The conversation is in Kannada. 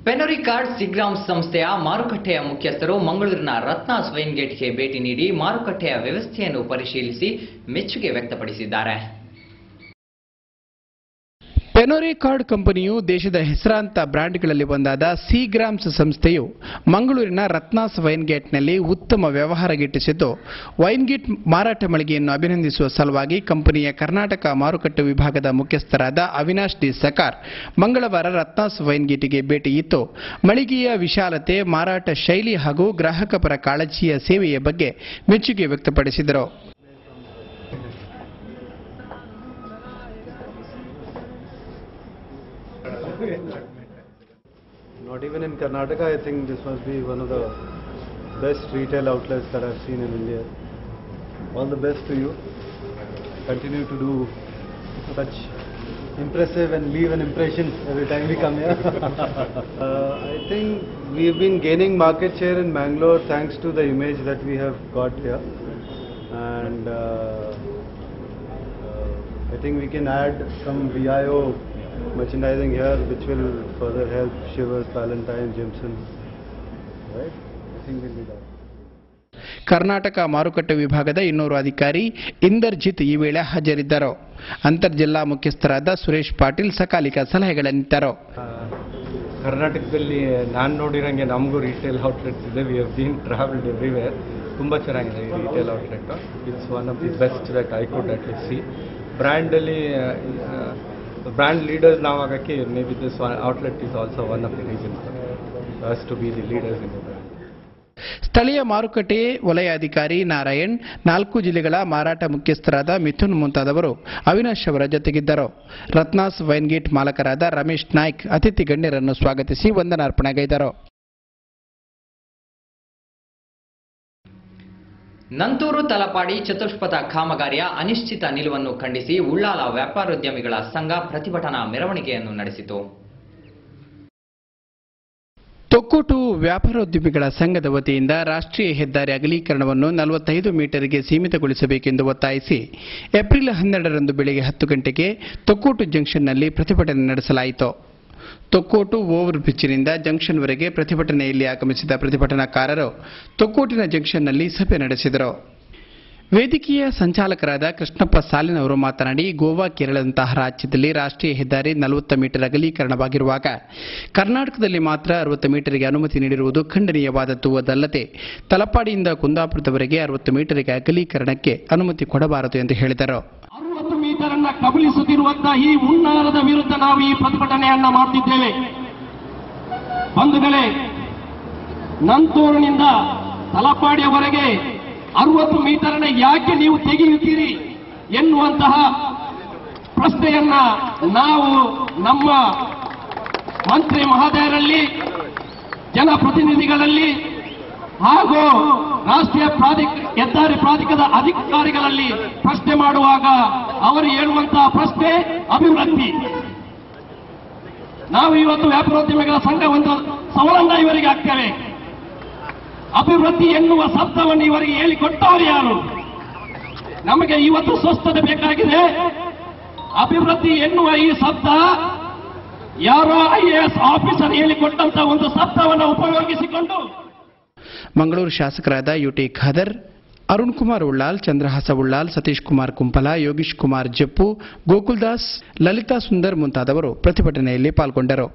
ಪೆನೋರಿಕಾರ್ಡ್ ಸಿಗ್ರಾಮ್ ಸಂಸ್ಥೆಯ ಮಾರುಕಟ್ಟೆಯ ಮುಖ್ಯಸ್ಥರು ಮಂಗಳೂರಿನ ರತ್ನಾಸ್ ವೈನ್ ಗೇಟ್ಗೆ ಭೇಟಿ ನೀಡಿ ಮಾರುಕಟ್ಟೆಯ ವ್ಯವಸ್ಥೆಯನ್ನು ಪರಿಶೀಲಿಸಿ ಮೆಚ್ಚುಗೆ ವ್ಯಕ್ತಪಡಿಸಿದ್ದಾರೆ. ಪೆನೋರಿಕಾರ್ಡ್ ಕಂಪನಿಯು ದೇಶದ ಹೆಸರಾಂತ ಬ್ರ್ಯಾಂಡ್ಗಳಲ್ಲಿ ಒಂದಾದ ಸಿಗ್ರಾಮ್ಸ್ ಸಂಸ್ಥೆಯು ಮಂಗಳೂರಿನ ರತ್ನಾಸ್ ವೈನ್ ಗೇಟ್ನಲ್ಲಿ ಉತ್ತಮ ವ್ಯವಹಾರ ಗಿಟ್ಟಿಸಿದ್ದು, ವೈನ್ ಗೇಟ್ ಮಾರಾಟ ಮಳಿಗೆಯನ್ನು ಅಭಿನಂದಿಸುವ ಸಲುವಾಗಿ ಕಂಪನಿಯ ಕರ್ನಾಟಕ ಮಾರುಕಟ್ಟೆ ವಿಭಾಗದ ಮುಖ್ಯಸ್ಥರಾದ ಅವಿನಾಶ್ ಡಿ ಸಕಾರ್ ಮಂಗಳವಾರ ರತ್ನಾಸ್ ವೈನ್ ಗೇಟ್ಗೆ ಭೇಟಿ ಇತ್ತು. ಮಳಿಗೆಯ ವಿಶಾಲತೆ, ಮಾರಾಟ ಶೈಲಿ ಹಾಗೂ ಗ್ರಾಹಕ ಪರ ಕಾಳಜಿಯ ಸೇವೆಯ ಬಗ್ಗೆ ಮೆಚ್ಚುಗೆ ವ್ಯಕ್ತಪಡಿಸಿದರು. Not even in Karnataka, I think this must be one of the best retail outlets that I've seen in India. All the best to you. Continue to do such impressive and leave an impression every time we come here. I think we've been gaining market share in Bangalore thanks to the image that we have got here. And I think we can add some VIO merchandising here which will further help Shivers, Valentine, Jimson. Right? I think we'll do that. Karnataka ಮಾರುಕಟ್ಟೆ ವಿಭಾಗದ 200 ಅಧಿಕಾರಿ ಇಂದರ್ಜಿತ್ ಈ ವೇಳೆ ಹಾಜರಿದ್ದರು. ಅಂತರ್ಜಿಲ್ಲಾ ಮುಖ್ಯಸ್ಥರಾದ ಸುರೇಶ್ ಪಾಟೀಲ್ ಸಕಾಲಿಕ ಸಲಹೆಗಳನ್ನಿತ್ತರು. ಕರ್ನಾಟಕದಲ್ಲಿ ನಾನು ನೋಡಿರಂಗೆ ನಮಗೂ ರಿಟೇಲ್ ಔಟ್ಲೆಟ್ಸ್ ಇದೆ. We have been travelled everywhere. ತುಂಬ ಚೆನ್ನಾಗಿದೆ ಈ retail outlet. It's one of the best that I could at least see. ಬ್ರ್ಯಾಂಡಲ್ಲಿ brand leaders now agake maybe this outlet is also one of the reasons for us to be the leaders in the brand. ಸ್ಥಳೀಯ ಮಾರುಕಟ್ಟೆ ವಲಯಾಧಿಕಾರಿ ನಾರಾಯಣ್, 4 ಜಿಲ್ಲೆಗಳ ಮಾರಾಟ ಮುಖ್ಯಸ್ಥರಾದ ಮಿಥುನ್ ಮುಂತಾದವರು ಅವಿನಾಶ್ ಅವರ ಜೊತೆಗಿದ್ದರು. ರತ್ನಾಸ್ ವೈನ್ ಗೇಟ್ ಮಾಲಕರಾದ ರಮೇಶ್ ನಾಯ್ಕ್ ಅತಿಥಿ ಗಣ್ಯರನ್ನು ಸ್ವಾಗತಿಸಿ ವಂದನಾರ್ಪಣೆಗೈದರು. ನಂತೂರು ತಲಪಾಡಿ ಚತುಷ್ಪಥ ಕಾಮಗಾರಿಯ ಅನಿಶ್ಚಿತ ನಿಲುವನ್ನು ಖಂಡಿಸಿ ಉಳ್ಳಾಲ ವ್ಯಾಪಾರೋದ್ಯಮಿಗಳ ಸಂಘ ಪ್ರತಿಭಟನಾ ಮೆರವಣಿಗೆಯನ್ನು ನಡೆಸಿತು. ತೊಕ್ಕೋಟು ವ್ಯಾಪಾರೋದ್ಯಮಿಗಳ ಸಂಘದ ವತಿಯಿಂದ ರಾಷ್ಟ್ರೀಯ ಹೆದ್ದಾರಿ ಅಗಲೀಕರಣವನ್ನು 45 ಮೀಟರ್ಗೆ ಸೀಮಿತಗೊಳಿಸಬೇಕೆಂದು ಒತ್ತಾಯಿಸಿ ಏಪ್ರಿಲ್ 12ರಂದು ಬೆಳಗ್ಗೆ 10 ಗಂಟೆಗೆ ತೊಕ್ಕೋಟು ಜಂಕ್ಷನ್ನಲ್ಲಿ ಪ್ರತಿಭಟನೆ ನಡೆಸಲಾಯಿತು. ತೊಕ್ಕೋಟು ಓವರ್ ಬ್ರಿಡ್ಜ್ನಿಂದ ಜಂಕ್ಷನ್ವರೆಗೆ ಪ್ರತಿಭಟನೆಯಲ್ಲಿ ಆಗಮಿಸಿದ ಪ್ರತಿಭಟನಾಕಾರರು ತೊಕ್ಕೋಟಿನ ಜಂಕ್ಷನ್ನಲ್ಲಿ ಸಭೆ ನಡೆಸಿದರು. ವೇದಿಕೆಯ ಸಂಚಾಲಕರಾದ ಕೃಷ್ಣಪ್ಪ ಸಾಲಿನವರು ಮಾತನಾಡಿ, ಗೋವಾ, ಕೇರಳದಂತಹ ರಾಜ್ಯದಲ್ಲಿ ರಾಷ್ಟ್ರೀಯ ಹೆದ್ದಾರಿ 40 ಮೀಟರ್ ಅಗಲೀಕರಣವಾಗಿರುವಾಗ ಕರ್ನಾಟಕದಲ್ಲಿ ಮಾತ್ರ 60 ಮೀಟರ್ಗೆ ಅನುಮತಿ ನೀಡಿರುವುದು ಖಂಡನೀಯವಾದದ್ದು. ಅದಲ್ಲದೆ ತಲಪಾಡಿಯಿಂದ ಕುಂದಾಪುರದವರೆಗೆ 60 ಮೀಟರ್ಗೆ ಅಗಲೀಕರಣಕ್ಕೆ ಅನುಮತಿ ಕೊಡಬಾರದು ಎಂದು ಹೇಳಿದರು. 60 ಮೀಟರ್ ಅನ್ನ ಕಬಳಿಸುತ್ತಿರುವಂತಹ ಈ ಹುನ್ನಾರದ ವಿರುದ್ಧ ನಾವು ಈ ಪ್ರತಿಭಟನೆಯನ್ನ ಮಾಡುತ್ತಿದ್ದೇವೆ. ಬಂಧುಗಳೇ, ನಂತೂರಿನಿಂದ ತಲಪಾಡಿಯವರೆಗೆ 60 ಮೀಟರ್ ಅನ್ನ ಯಾಕೆ ನೀವು ತೆಗೆಯುತ್ತೀರಿ ಎನ್ನುವಂತಹ ಪ್ರಶ್ನೆಯನ್ನ ನಾವು ನಮ್ಮ ಮಂತ್ರಿ ಮಹೋದಯರಲ್ಲಿ, ಜನಪ್ರತಿನಿಧಿಗಳಲ್ಲಿ ಹಾಗೂ ರಾಷ್ಟ್ರೀಯ ಹೆದ್ದಾರಿ ಪ್ರಾಧಿಕಾರದ ಅಧಿಕಾರಿಗಳಲ್ಲಿ ಪ್ರಶ್ನೆ ಮಾಡುವಾಗ ಅವರು ಹೇಳುವಂತಹ ಪ್ರಶ್ನೆ ಅಭಿವೃದ್ಧಿ. ನಾವು ಇವತ್ತು ವ್ಯಾಪಾರೋದ್ಯಮಿಗಳ ಸಂಘ ಒಂದು ಸವಾಲನ್ನ ಇವರಿಗೆ ಹಾಕ್ತೇವೆ. ಅಭಿವೃದ್ಧಿ ಎನ್ನುವ ಶಬ್ದವನ್ನು ಇವರಿಗೆ ಹೇಳಿಕೊಟ್ಟವರು ಯಾರು? ನಮಗೆ ಇವತ್ತು ಸ್ವಸ್ಥತೆ ಬೇಕಾಗಿದೆ. ಅಭಿವೃದ್ಧಿ ಎನ್ನುವ ಈ ಶಬ್ದ ಯಾರೋ IAS ಆಫೀಸರ್ ಹೇಳಿಕೊಟ್ಟಂತ ಒಂದು ಶಬ್ದವನ್ನು ಉಪಯೋಗಿಸಿಕೊಂಡು ಮಂಗಳೂರು ಶಾಸಕರಾದ ಯುಟಿ ಖಾದರ್, ಅರುಣ್ ಕುಮಾರ್ ಉಳ್ಳಾಲ್, ಚಂದ್ರಹಾಸ ಉಳ್ಳಾಲ್, ಸತೀಶ್ ಕುಮಾರ್ ಕುಂಪಲ, ಯೋಗೀಶ್ ಕುಮಾರ್ ಜಪ್ಪು, ಗೋಕುಲ್ದಾಸ್, ಲಲಿತಾ ಸುಂದರ್ ಮುಂತಾದವರು ಪ್ರತಿಭಟನೆಯಲ್ಲಿ ಪಾಲ್ಗೊಂಡರು.